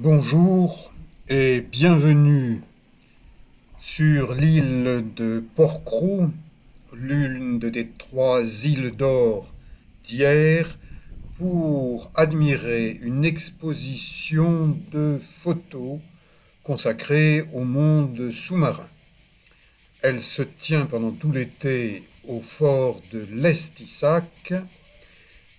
Bonjour et bienvenue sur l'île de Porquerolles, l'une des trois îles d'or d'hier, pour admirer une exposition de photos consacrée au monde sous-marin. Elle se tient pendant tout l'été au fort de l'Estissac,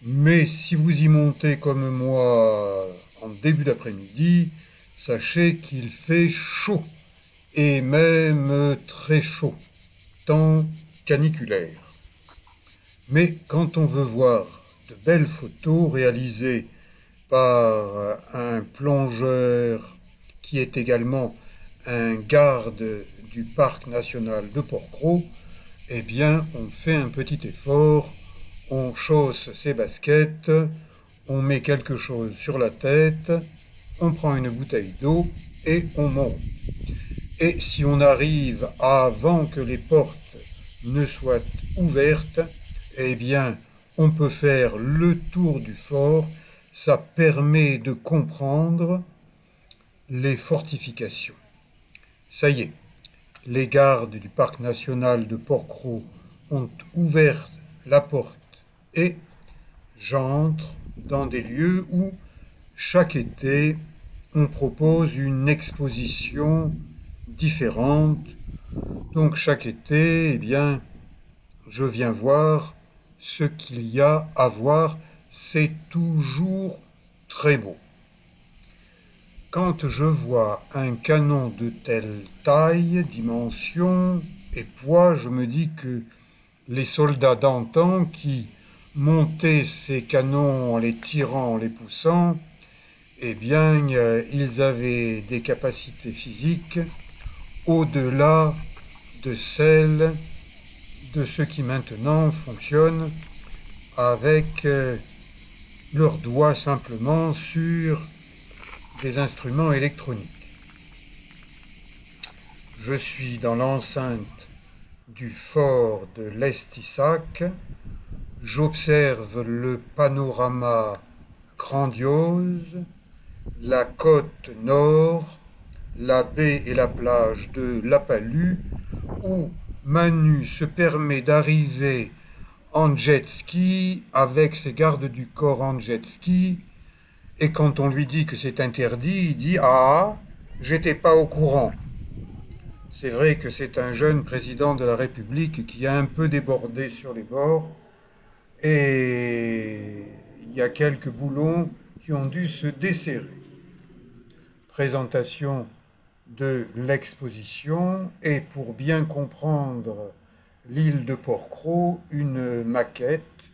mais si vous y montez comme moi en début d'après-midi, sachez qu'il fait chaud, et même très chaud, temps caniculaire. Mais quand on veut voir de belles photos réalisées par un plongeur qui est également un garde du parc national de Porquerolles, eh bien on fait un petit effort, on chausse ses baskets, on met quelque chose sur la tête, on prend une bouteille d'eau et on monte. Et si on arrive avant que les portes ne soient ouvertes, eh bien, on peut faire le tour du fort. Ça permet de comprendre les fortifications. Ça y est, les gardes du parc national de Porquerolles ont ouvert la porte et j'entre dans des lieux où chaque été on propose une exposition différente. Donc chaque été, eh bien, je viens voir ce qu'il y a à voir. C'est toujours très beau. Quand je vois un canon de telle taille, dimension et poids, je me dis que les soldats d'antan qui montaient ces canons en les tirant, en les poussant, eh bien, ils avaient des capacités physiques au-delà de celles de ceux qui maintenant fonctionnent avec leurs doigts simplement sur des instruments électroniques. Je suis dans l'enceinte du fort de l'Estissac. J'observe le panorama grandiose, la côte nord, la baie et la plage de La Palue, où Manu se permet d'arriver en jet ski avec ses gardes du corps en jet ski, et quand on lui dit que c'est interdit, il dit ah, j'étais pas au courant. C'est vrai que c'est un jeune président de la République qui a un peu débordé sur les bords, et il y a quelques boulons qui ont dû se desserrer. Présentation de l'exposition, et pour bien comprendre l'île de Porquerolles, une maquette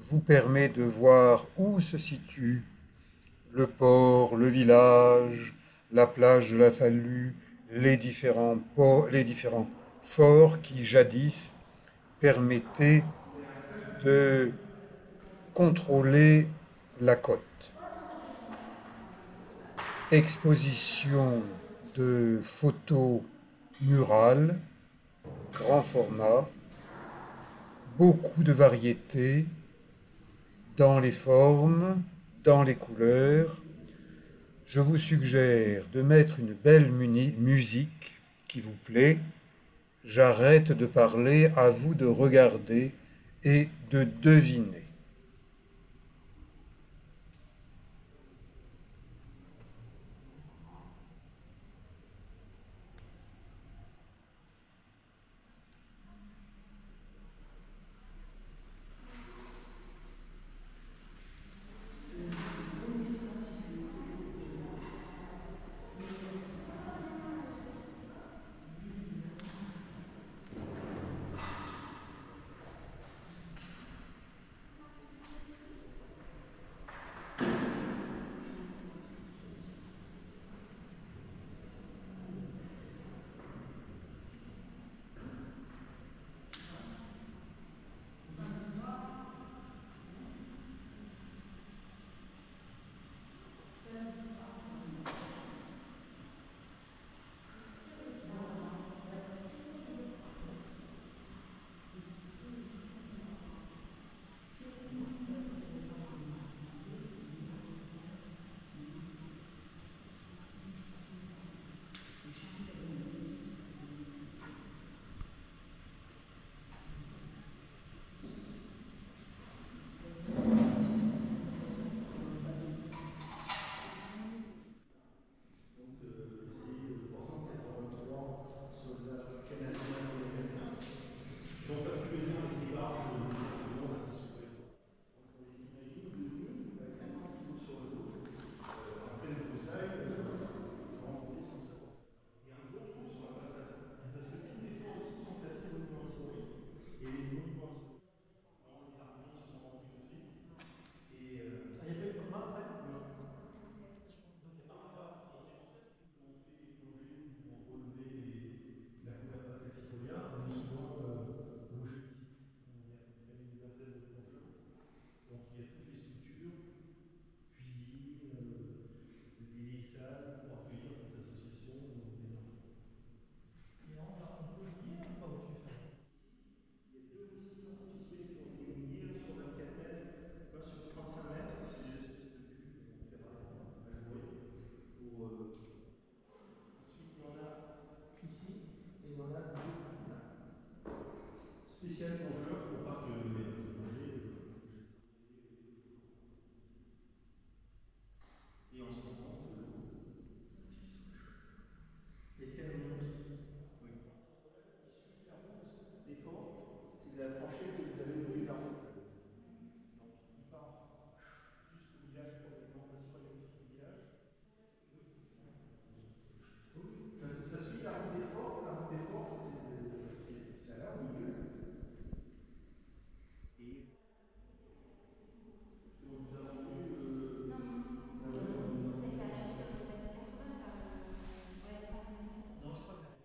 vous permet de voir où se situe le port, le village, la plage de la Falue, les différents forts qui jadis permettaient de contrôler la côte. Exposition de photos murales, grand format, beaucoup de variétés dans les formes, dans les couleurs. Je vous suggère de mettre une belle musique qui vous plaît. J'arrête de parler, à vous de regarder et de deviner. Et on se rend compte que l'eau, c'est un gibier sauvage. Est-ce qu'elle monte? Oui. Il suffit d'un peu d'effort, c'est de la tranchée que vous avez au-dessus de la route. Donc il part jusqu'au village pour l'alimentation électrique du village. Oui, ça suit la route d'effort. La route d'effort, c'est là au milieu. Et donc nous avons eu. Non, non, On a eu un. non, c'était à partir des années 80, vers ouais, fin des années 70. Non, je crois qu'elle.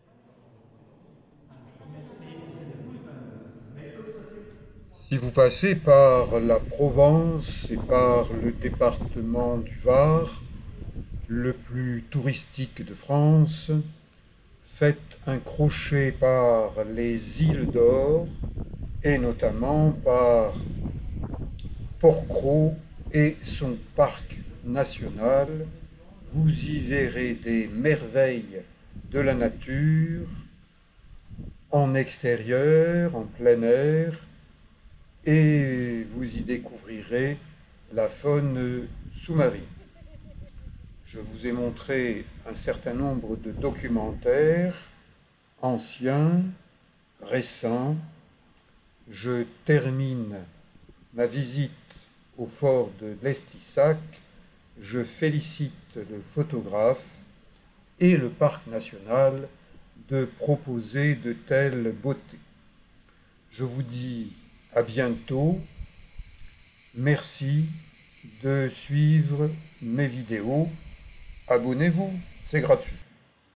Ça a déjà un Mais peu il évolué. faisait beau quand même. Mais comme ça fait. Si vous passez par la Provence et par le département du Var, le plus touristique de France, faites un crochet par les îles d'Or et notamment par Porquerolles et son parc national. Vous y verrez des merveilles de la nature en extérieur, en plein air, et vous y découvrirez la faune sous-marine. Je vous ai montré un certain nombre de documentaires anciens, récents. Je termine ma visite au fort de l'Estissac. Je félicite le photographe et le parc national de proposer de telles beautés. Je vous dis à bientôt. Merci de suivre mes vidéos. Abonnez-vous, c'est gratuit.